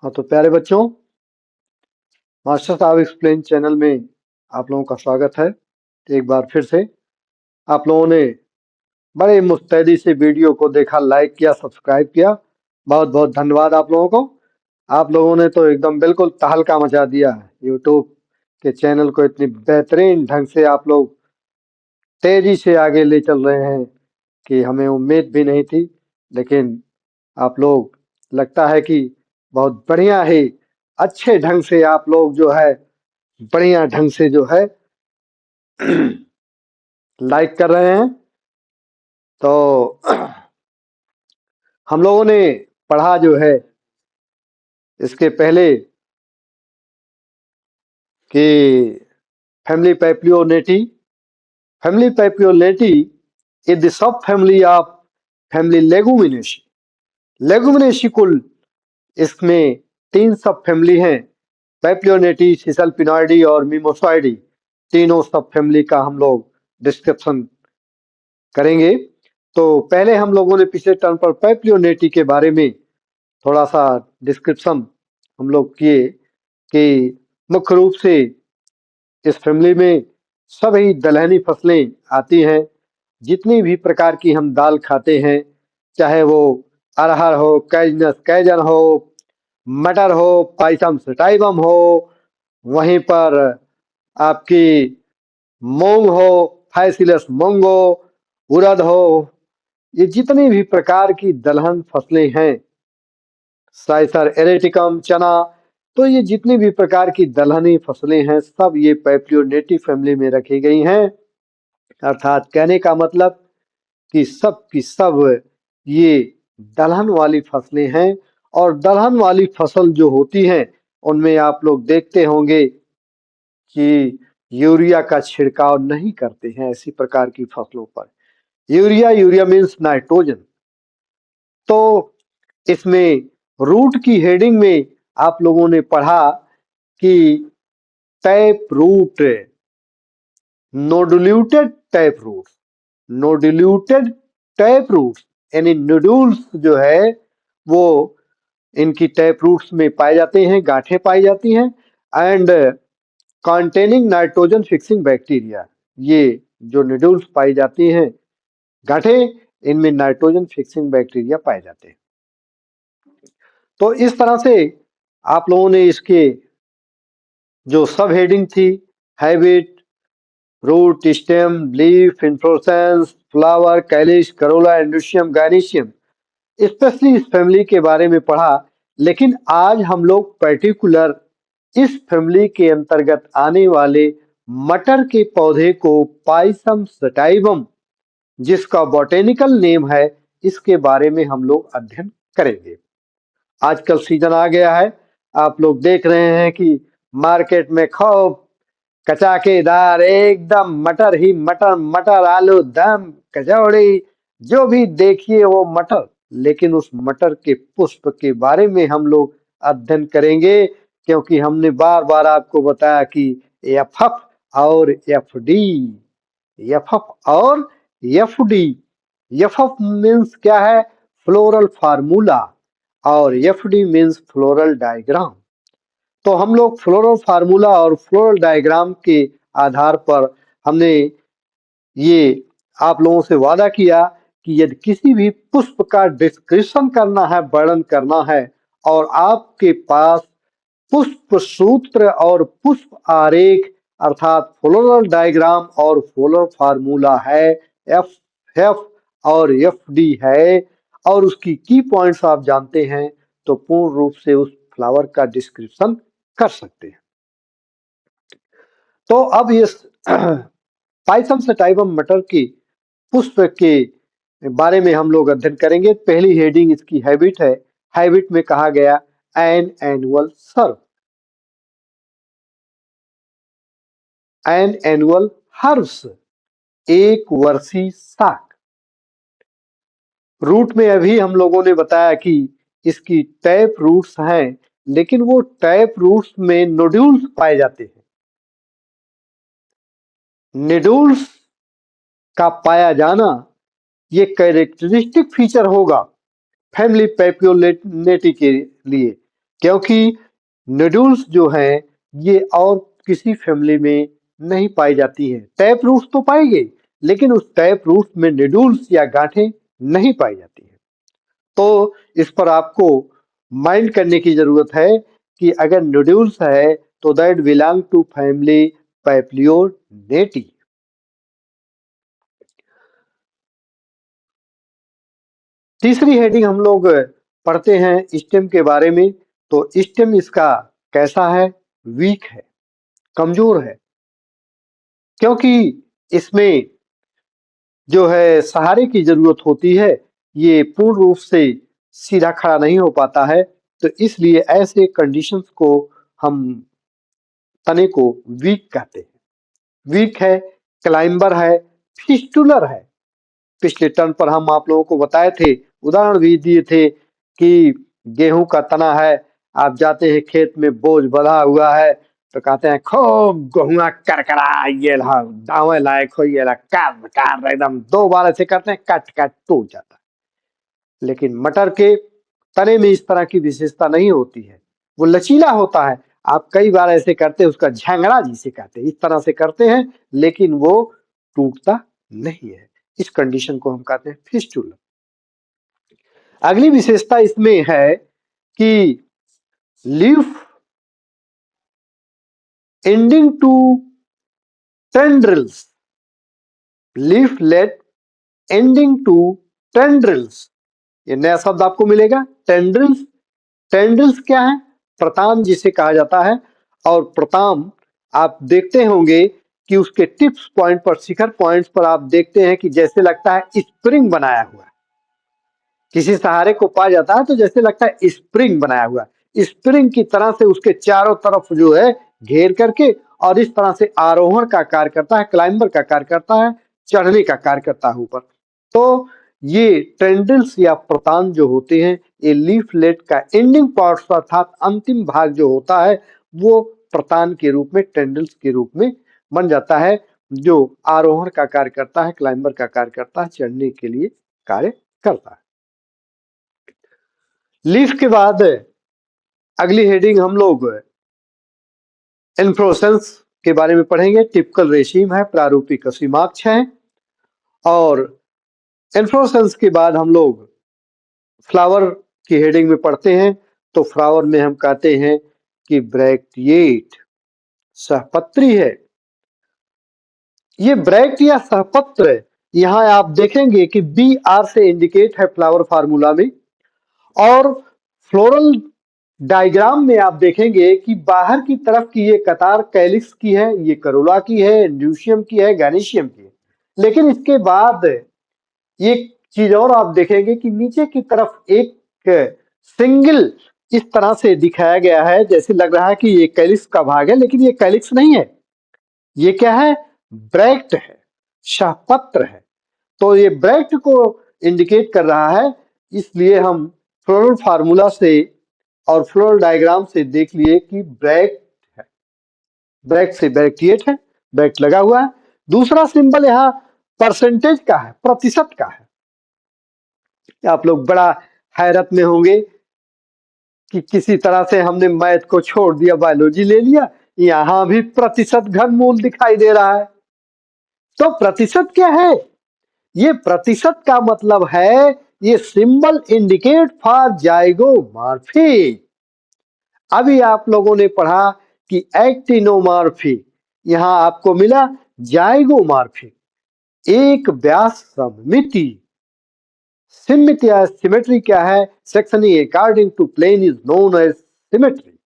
हाँ तो प्यारे बच्चों, मास्टर साहब एक्सप्लेन चैनल में आप लोगों का स्वागत है। एक बार फिर से आप लोगों ने बड़े मुस्तैदी से वीडियो को देखा, लाइक किया, सब्सक्राइब किया। बहुत बहुत धन्यवाद आप लोगों को। आप लोगों ने तो एकदम बिल्कुल तहलका मचा दिया है। यूट्यूब के चैनल को इतनी बेहतरीन ढंग से आप लोग तेजी से आगे ले चल रहे हैं कि हमें उम्मीद भी नहीं थी। लेकिन आप लोग लगता है कि बहुत बढ़िया ही अच्छे ढंग से आप लोग जो है बढ़िया ढंग से जो है लाइक कर रहे हैं। तो हम लोगों ने पढ़ा जो है इसके पहले कि family Papilionatae is the subfamily of family Leguminosae. Leguminosae कुल इसमें तीन सब फैमिली हैं, पैप्लियोनेटी, सिसलपिनॉइडी और मिमोसॉइडी। तीनों सब फैमिली का हम लोग डिस्क्रिप्शन करेंगे। तो पहले हम लोगों ने पिछले टर्म पर पैप्लियोनेटी के बारे में थोड़ा सा डिस्क्रिप्शन हम लोग किए कि मुख्य रूप से इस फैमिली में सभी दलहनी फसलें आती हैं। जितनी भी प्रकार की हम दाल खाते हैं, चाहे वो अरहर हो, कैजन हो, मटर हो, पाइसम सटाइवम हो, वहीं पर आपकी मूंग हो, फैसिलस मूंगो, उड़द हो, ये जितनी भी प्रकार की दलहन फसलें हैं, साइसर एरेटिकम, चना, तो ये जितनी भी प्रकार की दलहनी फसलें हैं सब ये पैप्लियोनेटी फैमिली में रखी गई हैं। अर्थात कहने का मतलब कि सब की सब ये दलहन वाली फसलें हैं। और दलहन वाली फसल जो होती हैं उनमें आप लोग देखते होंगे कि यूरिया का छिड़काव नहीं करते हैं। ऐसी प्रकार की फसलों पर यूरिया मीन्स नाइट्रोजन। तो इसमें रूट की हेडिंग में आप लोगों ने पढ़ा कि tap root, nodulated tap root, nodulated tap root यानी नोडुल्स जो है वो इनकी टैप रूट्स में पाए जाते हैं, गांठें पाई जाती हैं। And containing nitrogen fixing bacteria, ये जो नोडुल्स पाई जाती हैं गांठें, इनमें नाइट्रोजन फिक्सिंग बैक्टीरिया पाए जाते हैं। तो इस तरह से आप लोगों ने इसके जो सब हेडिंग थी, habit, root, stem, leaf, inflorescence, flower, calyx, corolla, androecium, gynoecium, specially इस फैमिली के बारे में पढ़ा। लेकिन आज हम लोग पर्टिकुलर इस फैमिली के अंतर्गत आने वाले मटर के पौधे को पाइसम सटाइवम, जिसका बॉटेनिकल नेम है, इसके बारे में हम लोग अध्ययन करेंगे। आजकल सीजन आ गया है, आप लोग देख रहे हैं कि मार्केट में खूब कचाकेदार एकदम मटर ही मटर, मटर आलू दम कचौड़ी, जो भी देखिए वो मटर। लेकिन उस मटर के पुष्प के बारे में हम लोग अध्ययन करेंगे, क्योंकि हमने बार बार आपको बताया कि एफ और एफ डी, एफ और एफ डी। एफ मीन्स क्या है? Floral formula. और F D means floral diagram. तो हम लोग फ्लोरल फार्मूला और फ्लोरल डायग्राम के आधार पर हमने ये आप लोगों से वादा किया कि यदि किसी भी पुष्प का डिस्क्रिप्शन करना है, वर्णन करना है, और आपके पास पुष्प सूत्र और पुष्प आरेख अर्थात फ्लोरल डायग्राम और फ्लोरल फार्मूला है, एफ एफ और एफ डी है, और उसकी की पॉइंट्स आप जानते हैं, तो पूर्ण रूप से उस फ्लावर का डिस्क्रिप्शन कर सकते हैं। तो अब ये पाइथम सटाइवम मटर की पुष्प के बारे में हम लोग अध्ययन करेंगे। पहली हेडिंग इसकी हैबिट है। हैबिट में कहा गया an annual serve, an annual herbs, एक वर्षीय शाक। रूट में अभी हम लोगों ने बताया कि इसकी टैप रूट्स हैं, लेकिन वो टैप रूट्स में नोड्यूल्स पाए जाते हैं। नोड्यूल्स का पाया जाना ये कैरेक्टरिस्टिक फीचर होगा फैमिली पैप्लियोनेटी के लिए। क्योंकि नोड्यूल्स जो हैं ये और किसी फैमिली में नहीं पाई जाती हैं। टैप रूट्स तो पाई गई, लेकिन उस टैप रूट्स में नोड्यूल्स या गांठें नहीं पाई जाती हैं। तो इस पर आपको माइंड करने की जरूरत है कि अगर नोड्यूल्स है तो दैट बिलोंग टू फैमिली पैप्लियोनेटी। तीसरी हेडिंग हम लोग पढ़ते हैं स्टेम के बारे में। तो स्टेम इसका कैसा है? वीक है, कमजोर है, क्योंकि इसमें जो है सहारे की जरूरत होती है। ये पूर्ण रूप से सीधा खड़ा नहीं हो पाता है, तो इसलिए ऐसे कंडीशंस को हम तने को वीक कहते हैं। वीक है, क्लाइंबर है, फिस्टुलर है। पिछले टर्न पर हम आप लोगों को बताए थे, उदाहरण भी दिए थे कि गेहूं का तना है, आप जाते हैं खेत में बोझ बंधा हुआ है तो कहते हैं खूब गेहुआ करकरा ये दावे लायक हो, ये काट काट एकदम 2 बार ऐसे करते हैं, कट कट टूट जाता है। लेकिन मटर के तने में इस तरह की विशेषता नहीं होती है, वो लचीला होता है। आप कई बार ऐसे करते हैं, उसका झंगड़ा जिसे कहते हैं, इस तरह से करते हैं, लेकिन वो टूटता नहीं है। इस कंडीशन को हम कहते हैं फिस्टुला। अगली विशेषता इसमें है कि leaf ending to tendrils, leaflet ending to tendrils, ये नया शब्द आपको मिलेगा, टेंड्रिल्स। टेंड्रिल्स क्या है? प्रताम जिसे कहा जाता है। और प्रताम आप देखते होंगे कि उसके टिप्स पॉइंट पर, शिखर पॉइंट्स पर आप देखते हैं कि जैसे लगता है स्प्रिंग बनाया हुआ है। किसी सहारे को पा जाता है तो जैसे लगता है स्प्रिंग बनाया हुआ है, स्प्रिंग की तरह से उसके चारों तरफ जो है घेर करके, और इस तरह से आरोहण का कार्य करता है, क्लाइंबर का कार्य करता है, चढ़ने का कार्य करता है ऊपर। तो ये टेंड्रिल्स या प्रतान जो होते हैं, ये लीफलेट का एंडिंग पार्ट अर्थात अंतिम भाग जो होता है, वो प्रतान के रूप में, टेंड्रिल्स के रूप में बन जाता है, जो आरोहण का कार्य करता है, क्लाइंबर का कार्य करता है, चढ़ने के लिए कार्य करता है। लीफ के बाद अगली हेडिंग हम लोग इन्फ्लोरेसेंस के बारे में पढ़ेंगे। टिपिकल रेशिम है, प्रारूपिक असीमाक्ष है। और इन्फ्लोरेसेंस के बाद हम लोग फ्लावर की हेडिंग में पढ़ते हैं। तो फ्लावर में हम कहते हैं कि ब्रैक्टिएट, सहपत्री है। ये ब्रैक्ट या सहपत्र, यहाँ आप देखेंगे कि बी आर से इंडिकेट है फ्लावर फार्मूला में। और फ्लोरल डायग्राम में आप देखेंगे कि बाहर की तरफ की ये कतार कैलिक्स की है, ये करोला की है, ड्यूशियम की है, गैनीशियम की है। लेकिन इसके बाद एक चीज और आप देखेंगे कि नीचे की तरफ एक सिंगल इस तरह से दिखाया गया है, जैसे लग रहा है कि ये कैलिक्स का भाग है, लेकिन ये कैलिक्स नहीं है। ये क्या है? ब्रैक्ट है, शाहपत्र है। तो ये ब्रैक्ट को इंडिकेट कर रहा है, इसलिए हम फ्लोरल फार्मूला से और फ्लोरल डायग्राम से देख लिए कि ब्रैक्ट है। ब्रैक्ट से ब्रैक्टिएट है, ब्रैक्ट लगा हुआ है। दूसरा सिंबल यहाँ परसेंटेज का है, प्रतिशत का है। आप लोग बड़ा हैरत में होंगे कि किसी तरह से हमने मैथ को छोड़ दिया, बायोलॉजी ले लिया, यहाँ भी प्रतिशत घनमूल दिखाई दे रहा है। तो प्रतिशत क्या है? ये प्रतिशत का मतलब है, ये सिंबल इंडिकेट फॉर जाइगोमॉर्फी। अभी आप लोगों ने पढ़ा कि एक्टिनोमॉर्फी, यहां आपको मिला जाइगोमॉर्फी, एक व्यास सममिति। सिमित या सिमेट्री क्या है? Sectioning according to plane is known as symmetry.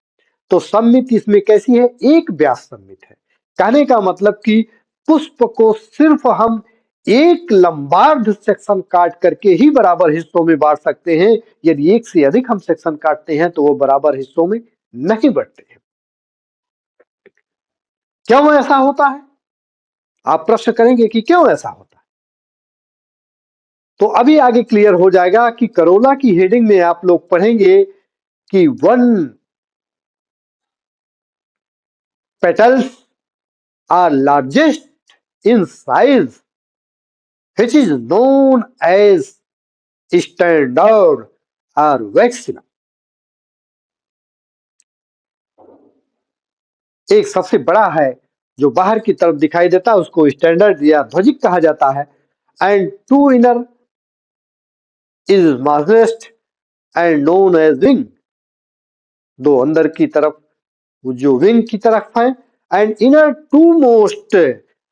तो सम्मित इसमें कैसी है? एक व्यास सम्मित है। कहने का मतलब कि पुष्प को सिर्फ हम एक लंबार्ध सेक्शन काट करके ही बराबर हिस्सों में बांट सकते हैं। यदि एक से अधिक हम सेक्शन काटते हैं तो वो बराबर हिस्सों में नहीं बढ़ते हैं। क्यों ऐसा होता है? आप प्रश्न करेंगे कि क्यों ऐसा होता है। तो अभी आगे क्लियर हो जाएगा कि करोला की हेडिंग में आप लोग पढ़ेंगे कि one petals are largest in size which is known as standard or maximum. एक सबसे बड़ा है जो बाहर की तरफ दिखाई देता है उसको स्टैंडर्ड या ध्वजिक कहा जाता है। एंड टू इनर इज मार्जेस्ट एंड नोन एज विंग। दो अंदर की तरफ वो जो विंग की तरफ है। And inner two most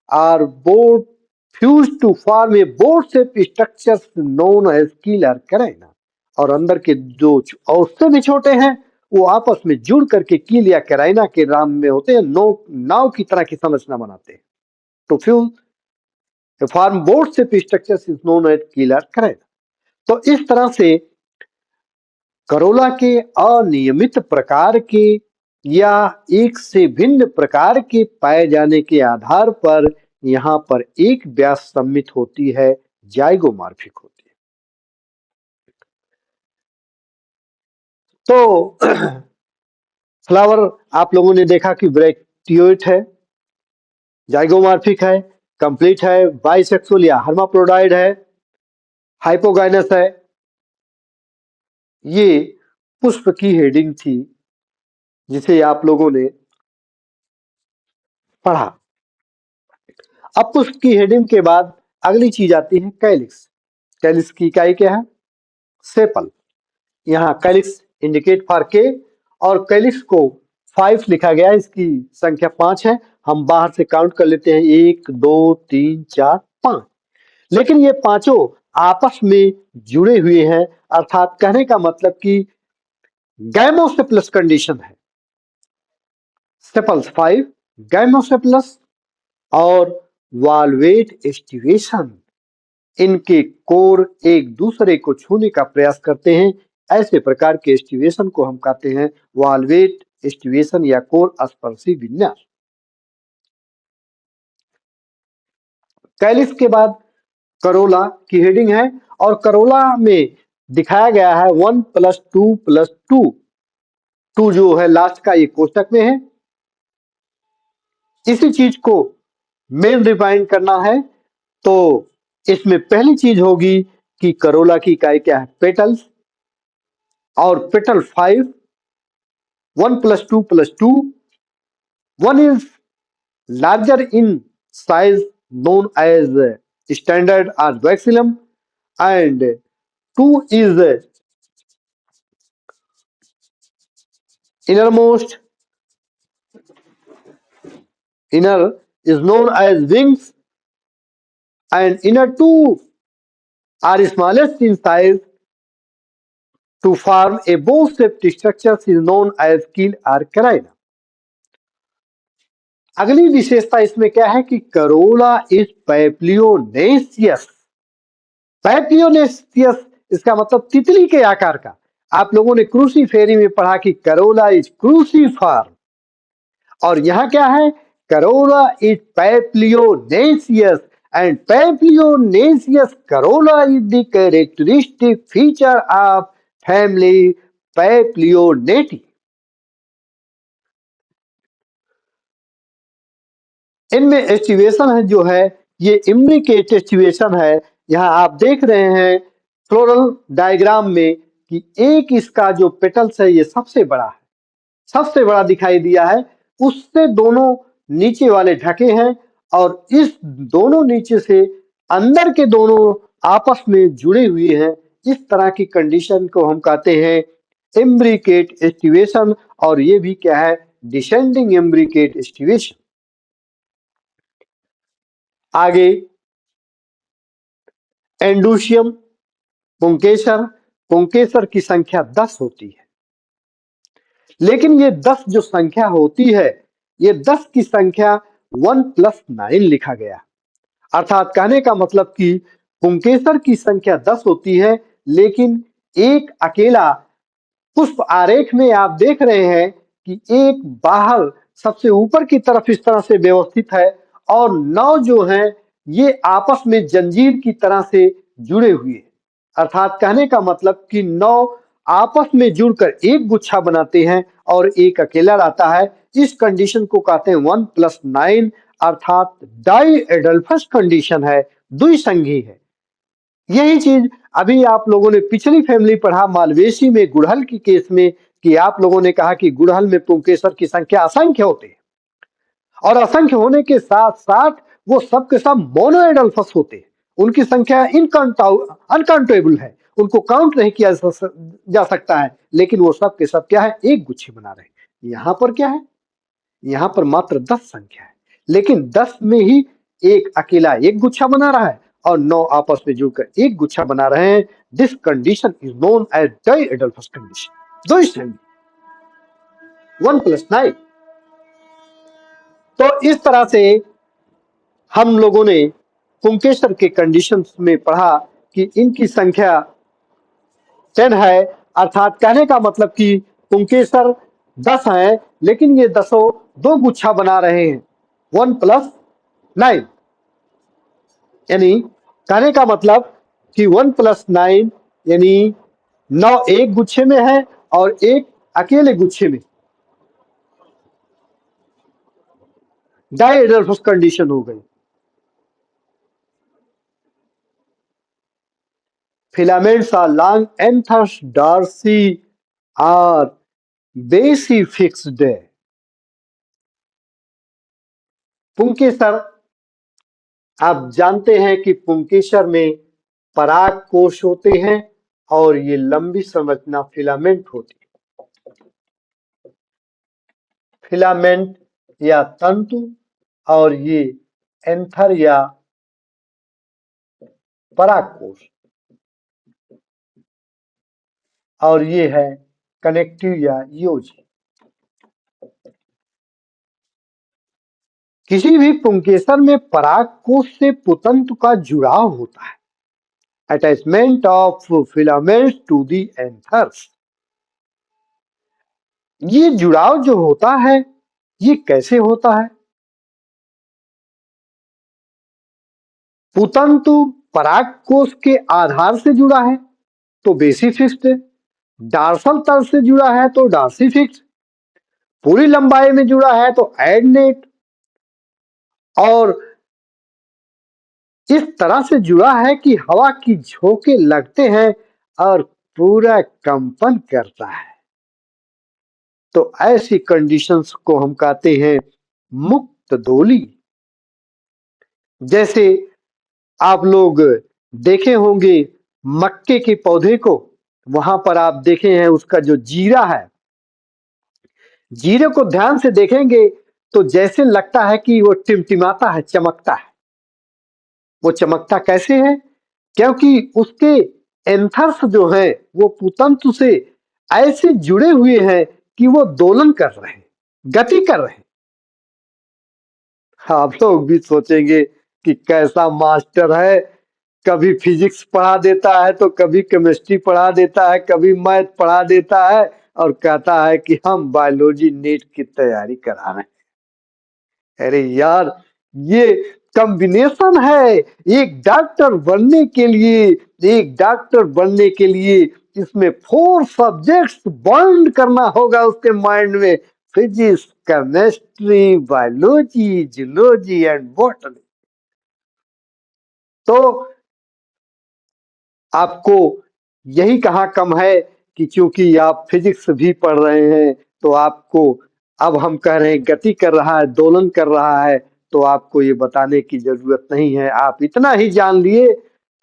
are boat fuse to form a boat shape structure known as keel or carina. और अंदर के जो और उससे भी छोटे हैं वो आपस में जुड़ करके कील या कैराइना के राम में होते हैं, नो नाव की तरह की संरचना बनाते हैं। तो fuse form boat shape structure is known as keel or carina. तो इस तरह से करोला के अनियमित प्रकार के या एक से भिन्न प्रकार के पाए जाने के आधार पर यहाँ पर एक व्यास सम्मित होती है, जाइगोमॉर्फिक होती है। तो फ्लावर आप लोगों ने देखा कि ब्रैक्टियोइट है, जाइगोमॉर्फिक है, कंप्लीट है, बाइसेक्सुअल या हर्माफ्रोडाइट है, हाइपोगाइनस है। ये पुष्प की हेडिंग थी जिसे आप लोगों ने पढ़ा। अब पुष्प की हेडिंग के बाद अगली चीज आती है कैलिक्स। कैलिक्स की इकाई क्या है? सेपल। यहाँ कैलिक्स इंडिकेट फॉर के और कैलिक्स को 5 लिखा गया है, इसकी संख्या 5 है। हम बाहर से काउंट कर लेते हैं 1 2 3 4 5। लेकिन ये पांचों आपस में जुड़े हुए हैं, अर्थात कहने का मतलब कि गैमोसेप्लस कंडीशन है। सेपल्स 5, गैमोसेप्लस और वाल्वेट एस्टिवेशन। इनके कोर एक दूसरे को छूने का प्रयास करते हैं। ऐसे प्रकार के एस्टिवेशन को हम कहते हैं वाल्वेट एस्टिवेशन या कोर स्पर्शी विन्यास। कैलिक्स के बाद करोला की हेडिंग है और करोला में दिखाया गया है 1+2+2। 2 जो है लास्ट का ये कोष्टक में है। इसी चीज को मेन डिफाइन करना है तो इसमें पहली चीज होगी कि करोला की इकाई क्या है? पेटल्स। और petal 5, 1+2+2। 1 is larger in size known as standard or maximum, and 2 is innermost. Inner is known as wings, and inner 2 are smallest in size to form a bow-shaped structure is known as keel or carina. अगली विशेषता इसमें क्या है कि Corolla is पैप्लियोनेसियस। पैप्लियोनेसियस इसका मतलब तितली के आकार का। आप लोगों ने क्रूसीफेरी में पढ़ा कि करोला इज क्रूसीफॉर्म, और यहाँ क्या है? Corolla is papilionaceous and papilionaceous corolla is the characteristic feature of family Papilionatae. इनमें एस्टिवेशन है जो है ये इम्ब्रिकेट एस्टिवेशन है। यहाँ आप देख रहे हैं फ्लोरल डायग्राम में कि एक इसका जो पेटल्स है ये सबसे बड़ा है, सबसे बड़ा दिखाई दिया है। उससे दोनों नीचे वाले ढके हैं और इस दोनों नीचे से अंदर के दोनों आपस में जुड़े हुए हैं। इस तरह की कंडीशन को हम कहते हैं इम्ब्रिकेट एस्टिवेशन, और ये भी क्या है? Descending imbricate aestivation. आगे एंडूशियम, पुंकेसर। पुंकेसर की संख्या 10 होती है, लेकिन ये 10 जो संख्या होती है ये 10 की संख्या 1+9 लिखा गया। अर्थात कहने का मतलब कि पुंकेसर की संख्या 10 होती है, लेकिन एक अकेला पुष्प आरेख में आप देख रहे हैं कि एक बाहर सबसे ऊपर की तरफ इस तरह से व्यवस्थित है और 9 जो हैं ये आपस में जंजीर की तरह से जुड़े हुए हैं। अर्थात कहने का मतलब कि 9 आपस में जुड़कर एक गुच्छा बनाते हैं और एक अकेला रहता है। इस कंडीशन को कहते हैं 1+9, अर्थात डाई एडल्फस कंडीशन है, द्विसंगी है। यही चीज अभी आप लोगों ने पिछली फैमिली पढ़ा मालवेसी में गुड़हल की केस में कि आप लोगों ने कहा कि गुड़हल में पुंकेसर की संख्या असंख्य होते हैं। और असंख्य होने के साथ साथ वो सब के सब मोनोएडल्फस होते हैं। उनकी संख्या अनकाउंटेबल है, उनको काउंट नहीं किया जा सकता है, लेकिन वो सब के सब क्या है, एक गुच्छे बना रहे हैं। यहां पर क्या है, यहां पर मात्र 10 संख्या है, लेकिन 10 में ही एक अकेला एक गुच्छा बना रहा है और 9 आपस में जुड़कर एक गुच्छा बना रहे हैं। This condition is known as diadelphous condition. दो स्टैंड 1+9। तो इस तरह से हम लोगों ने पुंकेसर के कंडीशंस में पढ़ा कि इनकी संख्या 10 है, अर्थात कहने का मतलब कि पुंकेसर 10 है, लेकिन ये दसों दो गुच्छा बना रहे हैं 1+9। यानी कहने का मतलब कि 1+9 यानी 9 एक गुच्छे में है और एक अकेले गुच्छे में। डाइएडल्फस कंडीशन हो गई। Filaments are long anthers, Darcy are basifixed। पुंकेसर, आप जानते हैं कि पुंकेसर में पराग कोश होते हैं और ये लंबी संरचना फिलामेंट होती है। फिलामेंट या तंतु, और ये एंथर या पराग कोश, और ये है कनेक्टिव या योजी। किसी भी पुंकेसर में पराग कोश से पुतंतु का जुड़ाव होता है। Attachment of filaments to the anthers. ये जुड़ाव जो होता है, ये कैसे होता है? पुतंतु पराग कोश के आधार से जुड़ा है तो बेसिफिक्स्ड है, डार्सल तल से जुड़ा है तो डार्सीफिक्स्ड, पूरी लंबाई में जुड़ा है तो एडनेट, और इस तरह से जुड़ा है कि हवा की झोंके लगते हैं और पूरा कंपन करता है। तो ऐसी कंडीशंस को हम कहते हैं मुक्त दोली। जैसे आप लोग देखे होंगे मक्के के पौधे को, वहां पर आप देखे हैं उसका जो जीरा है, जीरे को ध्यान से देखेंगे तो जैसे लगता है कि वो टिमटिमाता है, चमकता है। वो चमकता कैसे है? क्योंकि उसके एंथर्स जो है वो पुतंतु से ऐसे जुड़े हुए हैं कि वो दोलन कर रहे हैं, गति कर रहे हैं। आप लोग भी सोचेंगे कि कैसा मास्टर है, कभी फिजिक्स पढ़ा देता है तो कभी केमिस्ट्री पढ़ा देता है, कभी मैथ पढ़ा देता है और कहता है कि हम बायोलॉजी नीट की तैयारी करा रहे हैं। अरे यार, ये कॉम्बिनेशन है। एक डॉक्टर बनने के लिए, एक डॉक्टर बनने के लिए इसमें 4 सब्जेक्ट्स बॉन्ड करना होगा उसके माइंड में, physics, chemistry, biology, zoology and botany. तो आपको यही कहाँ कम है कि क्योंकि आप फिजिक्स भी पढ़ रहे हैं तो आपको, अब हम कह रहे हैं गति कर रहा है, दोलन कर रहा है, तो आपको ये बताने की जरूरत नहीं है। आप इतना ही जान लिए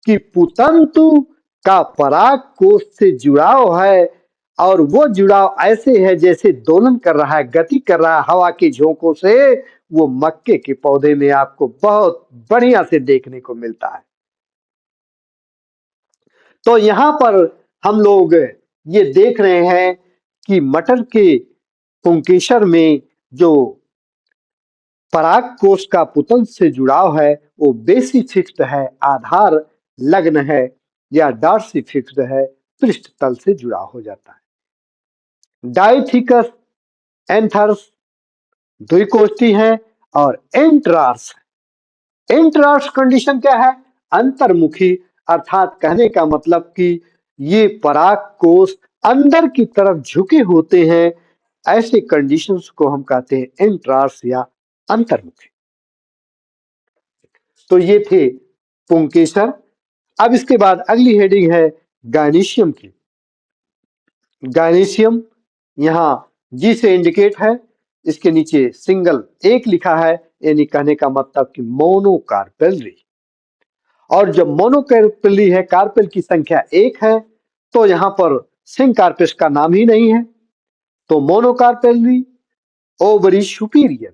कि पुतंतु का पराग कोश से जुड़ाव है और वो जुड़ाव ऐसे है जैसे दोलन कर रहा है, गति कर रहा है हवा के झोंकों से। वो मक्के के पौधे में आपको बहुत बढ़िया से देखने को मिलता है। तो यहां पर हम लोग ये देख रहे हैं कि मटर के पुंकेसर में जो पराग कोश का पुतंत से जुड़ाव है वो बेसी फिक्स्ड है, आधार लग्न है, या डार्सी फिक्स्ड है, पृष्ठ तल से जुड़ा हो जाता है। डाइथिकस एंथर्स द्विकोष्ठी है और एंट्रार्स। एंट्रार्स कंडीशन क्या है? अंतर्मुखी, अर्थात कहने का मतलब कि ये पराग कोश अंदर की तरफ झुके होते हैं। ऐसे कंडीशंस को हम कहते हैं एंट्रार्स या अंतर्मुखी। तो ये थे पुंकेसर। अब इसके बाद अगली हेडिंग है गायनीशियम की। गायनीशियम यहाँ जी से इंडिकेट है। इसके नीचे सिंगल एक लिखा है, यानी कहने का मतलब कि मोनोकार्पेलरी। और जब मोनोकार्पेलरी है, कार्पेल की संख्या एक है, तो यहाँ पर सिंकार्पेस का नाम ही नहीं है, तो मोनोकार्पेलरी ओवरी सुपीरियर।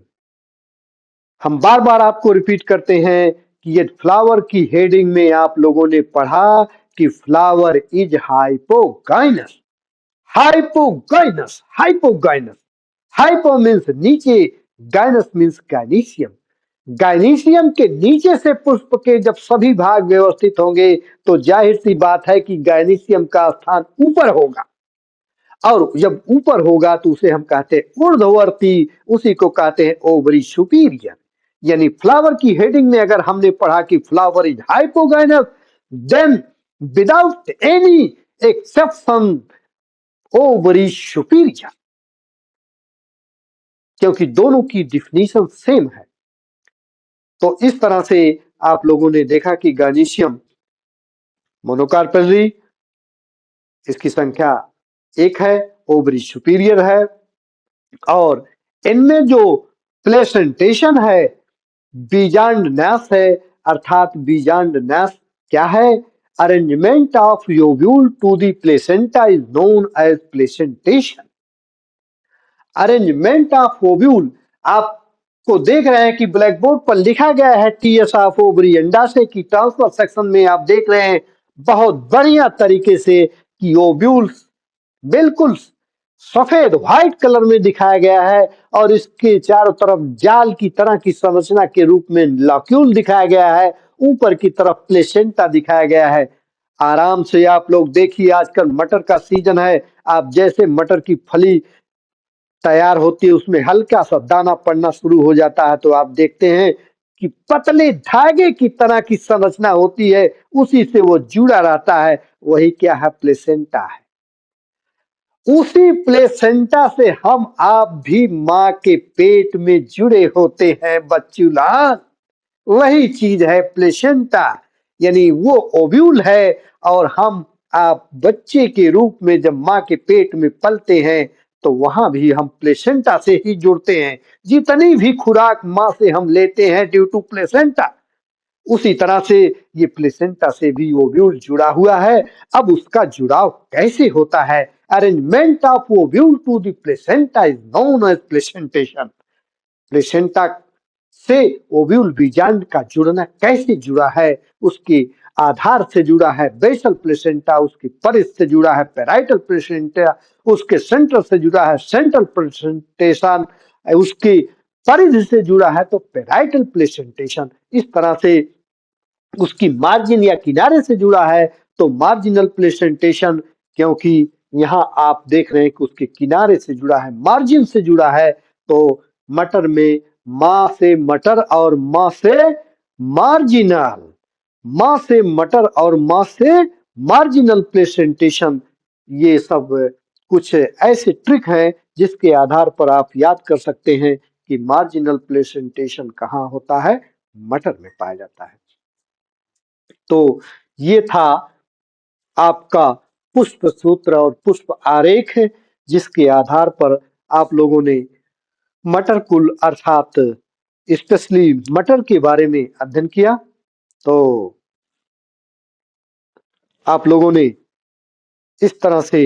हम बार बार आपको रिपीट करते हैं कि ये फ्लावर की हेडिंग में आप लोगों ने पढ़ा कि flower is hypogynous. Hypogynous, hypogynous, hypo means नीचे, गाइनस मीन्स गाइनीशियम। गाइनीशियम के नीचे से पुष्प के जब सभी भाग व्यवस्थित होंगे, तो जाहिर सी बात है कि गाइनीशियम का स्थान ऊपर होगा, और जब ऊपर होगा तो उसे हम कहते हैं ऊर्ध्ववर्ती, उसी को कहते हैं ओवरी सुपीरियर। यानी फ्लावर की हेडिंग में अगर हमने पढ़ा कि flower is hypogynous, then without any exception ovary superior, क्योंकि दोनों की डिफिनीशन सेम है। तो इस तरह से आप लोगों ने देखा कि गार्निशियम मोनोकार्पेलरी, इसकी संख्या एक है, ओवरी सुपीरियर है, और इनमें जो प्लेसेंटेशन है बीजांड न्यास है, अर्थात बीजांड न्यास क्या है? Arrangement of ovule to the placenta is known as placentation. Arrangement of ovule, आपको देख रहे हैं कि ब्लैक बोर्ड पर लिखा गया है टीएस ऑफ ओवरी अंडाशय की ट्रांसफर सेक्शन में आप देख रहे हैं बहुत बढ़िया तरीके से कि ओव्यूल्स बिल्कुल सफेद व्हाइट कलर में दिखाया गया है, और इसके चारों तरफ जाल की तरह की संरचना के रूप में लॉक्यूल दिखाया गया है, ऊपर की तरफ प्लेसेंटा दिखाया गया है। आराम से आप लोग देखिए, आजकल मटर का सीजन है, आप जैसे मटर की फली तैयार होती है उसमें हल्का सा दाना पड़ना शुरू हो जाता है, तो आप देखते हैं कि पतले धागे की तरह की संरचना होती है, उसी से वो जुड़ा रहता है, वही क्या है? प्लेसेंटा है। उसी प्लेसेंटा से हम आप भी माँ के पेट में जुड़े होते हैं बच्चूलाल, वही चीज है प्लेसेंटा, यानी वो ओव्यूल है, और हम आप बच्चे के रूप में जब माँ के पेट में पलते हैं तो वहां भी हम प्लेसेंटा से ही जुड़ते हैं। जितनी भी खुराक माँ से हम लेते हैं ड्यू टू प्लेसेंटा, उसी तरह से ये प्लेसेंटा से भी ओव्यूल जुड़ा हुआ है। अब उसका जुड़ाव कैसे होता है? Arrangement of ovule to the placenta is known as placentation. Placenta से ओव्यूल बीजांड का जुड़ना कैसे जुड़ा है? उसके आधार से जुड़ा है बेसल प्लेसेंटा, उसके परिध से जुड़ा है पेराइटल प्लेसेंटा, उसके सेंटर से जुड़ा है सेंट्रल प्लेसेंटेशन, उसके परिधि से जुड़ा है तो पेराइटल प्लेसेंटेशन। इस तरह से उसकी मार्जिन या किनारे से जुड़ा है तो मार्जिनल प्लेसेंटेशन, क्योंकि यहाँ आप देख रहे हैं कि उसके किनारे से जुड़ा है, मार्जिन से जुड़ा है, तो मटर में माँ से मटर और माँ से मार्जिनल, माँ से मटर और माँ से मार्जिनल प्लेसेंटेशन, ये सब कुछ ऐसे ट्रिक हैं जिसके आधार पर आप याद कर सकते हैं कि मार्जिनल प्लेसेंटेशन कहाँ होता है? मटर में पाया जाता है। तो ये था आपका पुष्प सूत्र और पुष्प आरेख, जिसके आधार पर आप लोगों ने मटर कुल अर्थात स्पेशली मटर के बारे में अध्ययन किया। तो आप लोगों ने इस तरह से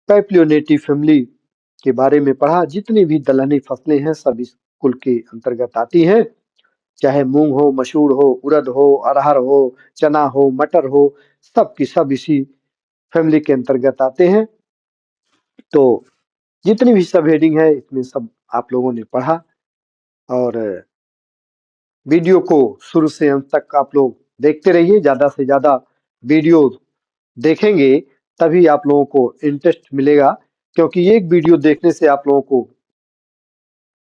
पैप्लियोनेटी फैमिली के बारे में पढ़ा। जितनी भी दलहनी फसलें हैं सब इस कुल के अंतर्गत आती हैं, चाहे मूंग हो, मसूर हो, उड़द हो, अरहर हो, चना हो, मटर हो, सब की सब इसी फैमिली के अंतर्गत आते हैं। तो जितनी भी सब हेडिंग है इसमें सब आप लोगों ने पढ़ा, और वीडियो को शुरू से अंत तक आप लोग देखते रहिए। ज्यादा से ज्यादा वीडियो देखेंगे तभी आप लोगों को इंटरेस्ट मिलेगा, क्योंकि एक वीडियो देखने से आप लोगों को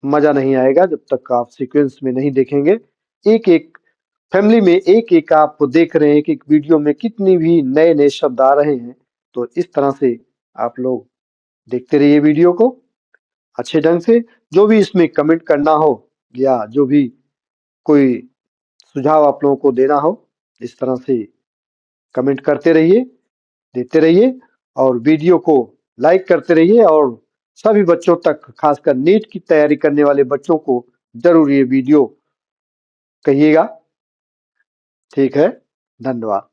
मजा नहीं आएगा जब तक आप सीक्वेंस में नहीं देखेंगे। एक एक फैमिली में एक एक आप देख रहे हैं कि एक वीडियो में कितनी भी नए नए शब्द आ रहे हैं। तो इस तरह से आप लोग देखते रहिए वीडियो को अच्छे ढंग से। जो भी इसमें कमेंट करना हो या जो भी कोई सुझाव आप लोगों को देना हो, इस तरह से कमेंट करते रहिए, देते रहिए, और वीडियो को लाइक करते रहिए, और सभी बच्चों तक, खासकर नीट की तैयारी करने वाले बच्चों को जरूर ये वीडियो कहिएगा। ठीक है, धन्यवाद।